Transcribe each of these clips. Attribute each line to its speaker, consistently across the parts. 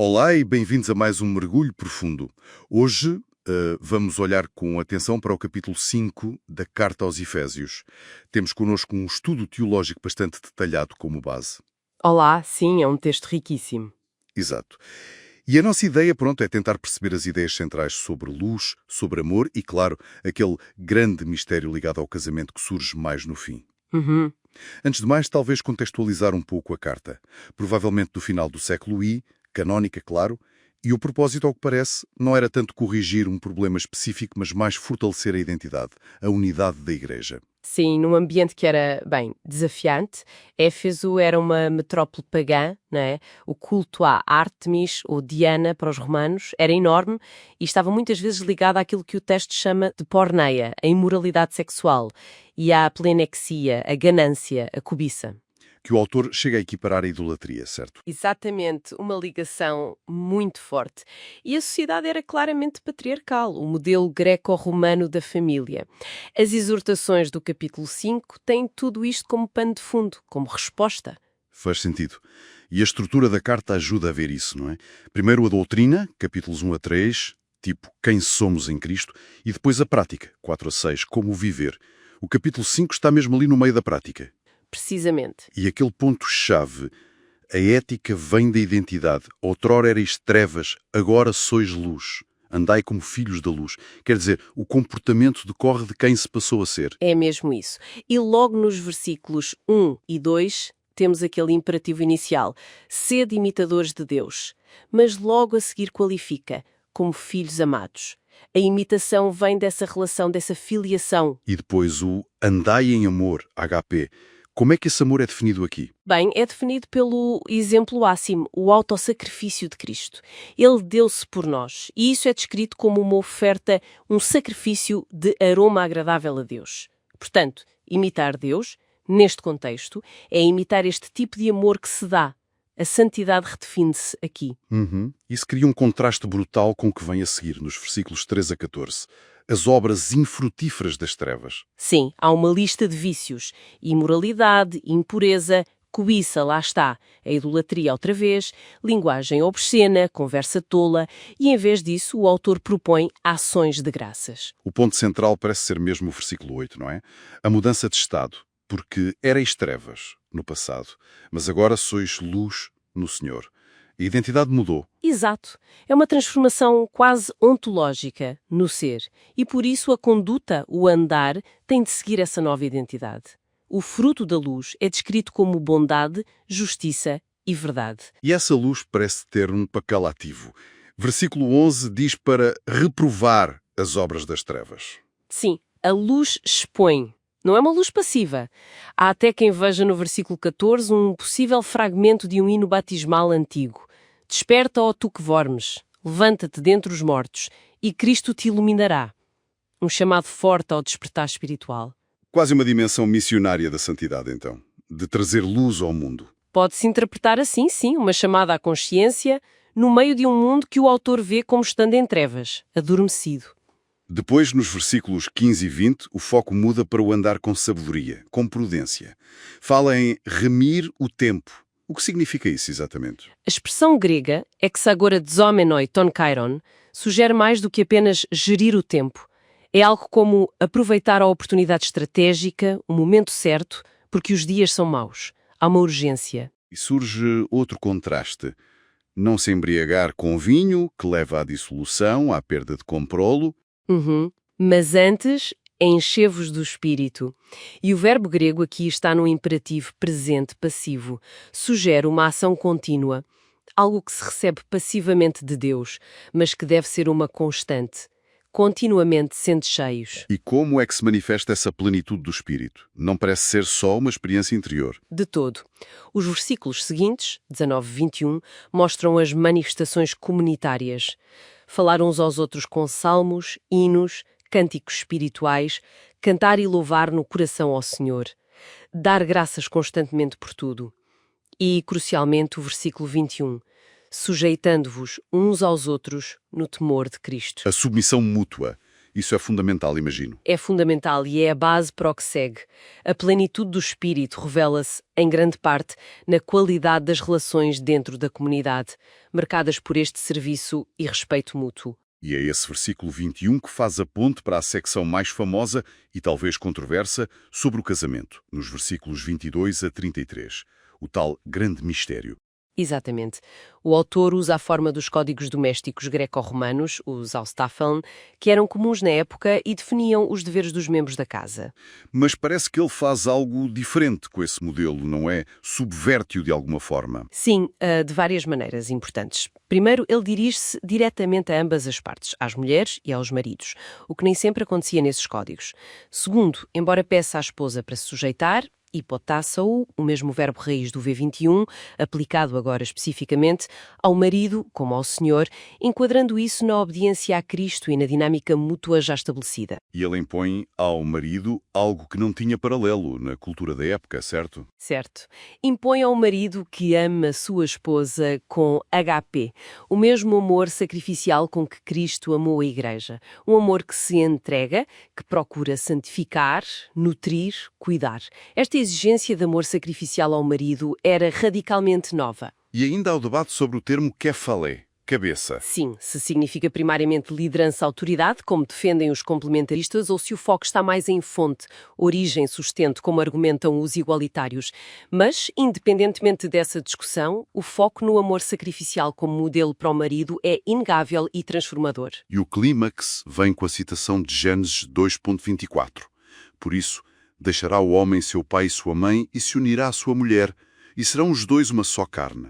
Speaker 1: Olá e bem-vindos a mais um Mergulho Profundo. Hoje vamos olhar com atenção para o capítulo 5 da Carta aos Efésios. Temos connosco um estudo teológico bastante detalhado como base.
Speaker 2: Olá, sim, é um texto riquíssimo.
Speaker 1: Exato. E a nossa ideia, pronto, é tentar perceber as ideias centrais sobre luz, sobre amor e, claro, aquele grande mistério ligado ao casamento que surge mais no fim.
Speaker 2: Uhum.
Speaker 1: Antes de mais, talvez contextualizar um pouco a carta. Provavelmente do final do século I, canónica, claro, e o propósito, ao que parece, não era tanto corrigir um problema específico, mas mais fortalecer a identidade, a unidade da Igreja.
Speaker 2: Sim, num ambiente que era, bem, desafiante, Éfeso era uma metrópole pagã, não é? O culto a Ártemis ou Diana para os romanos era enorme e estava muitas vezes ligado àquilo que o texto chama de porneia, a imoralidade sexual, e à plenexia, a ganância, a cobiça.
Speaker 1: Que o autor chega a equiparar a idolatria, certo?
Speaker 2: Exatamente, uma ligação muito forte. E a sociedade era claramente patriarcal, o modelo greco-romano da família. As exortações do capítulo 5 têm tudo isto como pano de fundo, como resposta.
Speaker 1: Faz sentido. E a estrutura da carta ajuda a ver isso, não é? Primeiro a doutrina, capítulos 1 a 3, tipo quem somos em Cristo, e depois a prática, 4 a 6, como viver. O capítulo 5 está mesmo ali no meio da prática.
Speaker 2: Precisamente.
Speaker 1: E aquele ponto-chave, a ética vem da identidade. Outrora erais trevas, agora sois luz. Andai como filhos da luz. Quer dizer, o comportamento decorre de quem se passou a ser.
Speaker 2: É mesmo isso. E logo nos versículos 1 e 2 temos aquele imperativo inicial: sede imitadores de Deus. Mas logo a seguir qualifica, como filhos amados. A imitação vem dessa relação, dessa filiação.
Speaker 1: E depois o andai em amor, HP. Como é que esse amor é definido aqui?
Speaker 2: Bem, é definido pelo exemplo ácimo, o autossacrifício de Cristo. Ele deu-se por nós, e isso é descrito como uma oferta, um sacrifício de aroma agradável a Deus. Portanto, imitar Deus, neste contexto, é imitar este tipo de amor que se dá. A santidade redefine-se aqui.
Speaker 1: Isso cria um contraste brutal com o que vem a seguir, nos versículos 3 a 14. As obras infrutíferas das trevas.
Speaker 2: Sim, há uma lista de vícios: imoralidade, impureza, cobiça, lá está, a idolatria outra vez, linguagem obscena, conversa tola, e em vez disso o autor propõe ações de graças.
Speaker 1: O ponto central parece ser mesmo o versículo 8, não é? A mudança de estado, porque erais trevas no passado, mas agora sois luz no Senhor. A identidade mudou.
Speaker 2: Exato. É uma transformação quase ontológica no ser, e por isso a conduta, o andar, tem de seguir essa nova identidade. O fruto da luz é descrito como bondade, justiça e verdade.
Speaker 1: E essa luz parece ter um papel ativo. Versículo 11 diz para reprovar as obras das trevas.
Speaker 2: Sim, a luz expõe. Não é uma luz passiva. Há até quem veja no versículo 14 um possível fragmento de um hino batismal antigo. Desperta, ó tu que dormes, levanta-te dentre os mortos, e Cristo te iluminará. Um chamado forte ao despertar espiritual.
Speaker 1: Quase uma dimensão missionária da santidade, então, de trazer luz ao mundo.
Speaker 2: Pode-se interpretar assim, sim, uma chamada à consciência, no meio de um mundo que o autor vê como estando em trevas, adormecido.
Speaker 1: Depois, nos versículos 15 e 20, o foco muda para o andar com sabedoria, com prudência. Fala em remir o tempo. O que significa isso exatamente?
Speaker 2: A expressão grega, exagorazomenoi ton kairon, sugere mais do que apenas gerir o tempo. É algo como aproveitar a oportunidade estratégica, o momento certo, porque os dias são maus. Há uma urgência.
Speaker 1: E surge outro contraste. Não se embriagar com vinho, que leva à dissolução, à perda de controlo.
Speaker 2: Mas antes, enche-vos do Espírito. E o verbo grego aqui está no imperativo presente passivo. Sugere uma ação contínua, algo que se recebe passivamente de Deus, mas que deve ser uma constante, continuamente sendo cheios.
Speaker 1: E como é que se manifesta essa plenitude do Espírito? Não parece ser só uma experiência interior.
Speaker 2: De todo. Os versículos seguintes, 19 e 21, mostram as manifestações comunitárias. Falar uns aos outros com salmos, hinos, cânticos espirituais, cantar e louvar no coração ao Senhor. Dar graças constantemente por tudo. E, crucialmente, o versículo 21. Sujeitando-vos uns aos outros no temor de Cristo.
Speaker 1: A submissão mútua. Isso é fundamental, imagino.
Speaker 2: É fundamental e é a base para o que segue. A plenitude do espírito revela-se, em grande parte, na qualidade das relações dentro da comunidade, marcadas por este serviço e respeito mútuo.
Speaker 1: E é esse versículo 21 que faz a ponte para a secção mais famosa e talvez controversa sobre o casamento, nos versículos 22 a 33, o tal grande mistério.
Speaker 2: Exatamente. O autor usa a forma dos códigos domésticos greco-romanos, os Austapheln, que eram comuns na época e definiam os deveres dos membros da casa.
Speaker 1: Mas parece que ele faz algo diferente com esse modelo, não é? Subverte-o de alguma forma.
Speaker 2: Sim, de várias maneiras importantes. Primeiro, ele dirige-se diretamente a ambas as partes, às mulheres e aos maridos, o que nem sempre acontecia nesses códigos. Segundo, embora peça à esposa para se sujeitar, hipotássao, o mesmo verbo raiz do V21, aplicado agora especificamente ao marido como ao senhor, enquadrando isso na obediência a Cristo e na dinâmica mútua já estabelecida.
Speaker 1: E ele impõe ao marido algo que não tinha paralelo na cultura da época, certo?
Speaker 2: Certo. Impõe ao marido que ama sua esposa com HP, o mesmo amor sacrificial com que Cristo amou a Igreja. Um amor que se entrega, que procura santificar, nutrir, cuidar. Esta exigência de amor sacrificial ao marido era radicalmente nova.
Speaker 1: E ainda há o debate sobre o termo kefalé, cabeça.
Speaker 2: Sim, se significa primariamente liderança-autoridade, como defendem os complementaristas, ou se o foco está mais em fonte, origem, sustento, como argumentam os igualitários. Mas, independentemente dessa discussão, o foco no amor sacrificial como modelo para o marido é inegável e transformador.
Speaker 1: E o clímax vem com a citação de Gênesis 2.24. Por isso, deixará o homem seu pai e sua mãe e se unirá à sua mulher, e serão os dois uma só carne.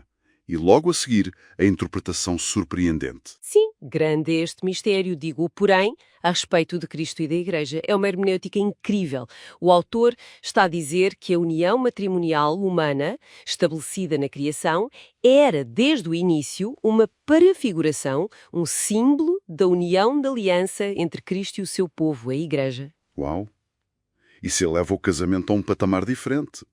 Speaker 1: E logo a seguir, a interpretação surpreendente.
Speaker 2: Sim, grande é este mistério, digo, porém, a respeito de Cristo e da Igreja. É uma hermenêutica incrível. O autor está a dizer que a união matrimonial humana, estabelecida na criação, era, desde o início, uma prefiguração, um símbolo da união da aliança entre Cristo e o seu povo, a Igreja.
Speaker 1: Uau! Isso eleva o casamento a um patamar diferente.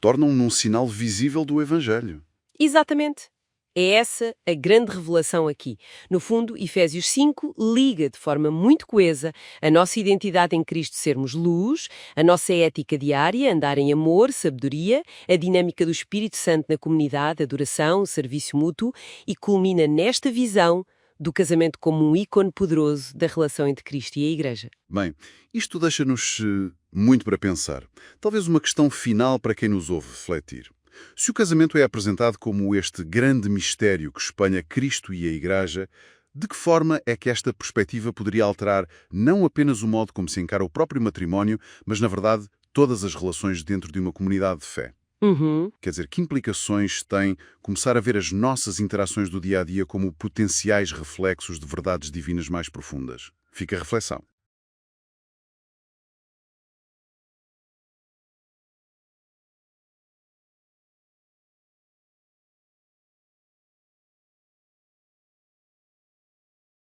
Speaker 1: Torna-o num sinal visível do Evangelho.
Speaker 2: Exatamente. É essa a grande revelação aqui. No fundo, Efésios 5 liga de forma muito coesa a nossa identidade em Cristo sermos luz, a nossa ética diária, andar em amor, sabedoria, a dinâmica do Espírito Santo na comunidade, adoração, serviço mútuo e culmina nesta visão do casamento como um ícone poderoso da relação entre Cristo e a Igreja.
Speaker 1: Bem, isto deixa-nos muito para pensar. Talvez uma questão final para quem nos ouve refletir. Se o casamento é apresentado como este grande mistério que espelha Cristo e a Igreja, de que forma é que esta perspectiva poderia alterar não apenas o modo como se encara o próprio matrimónio, mas, na verdade, todas as relações dentro de uma comunidade de fé? Quer dizer, que implicações tem começar a ver as nossas interações do dia-a-dia como potenciais reflexos de verdades divinas mais profundas? Fica a reflexão.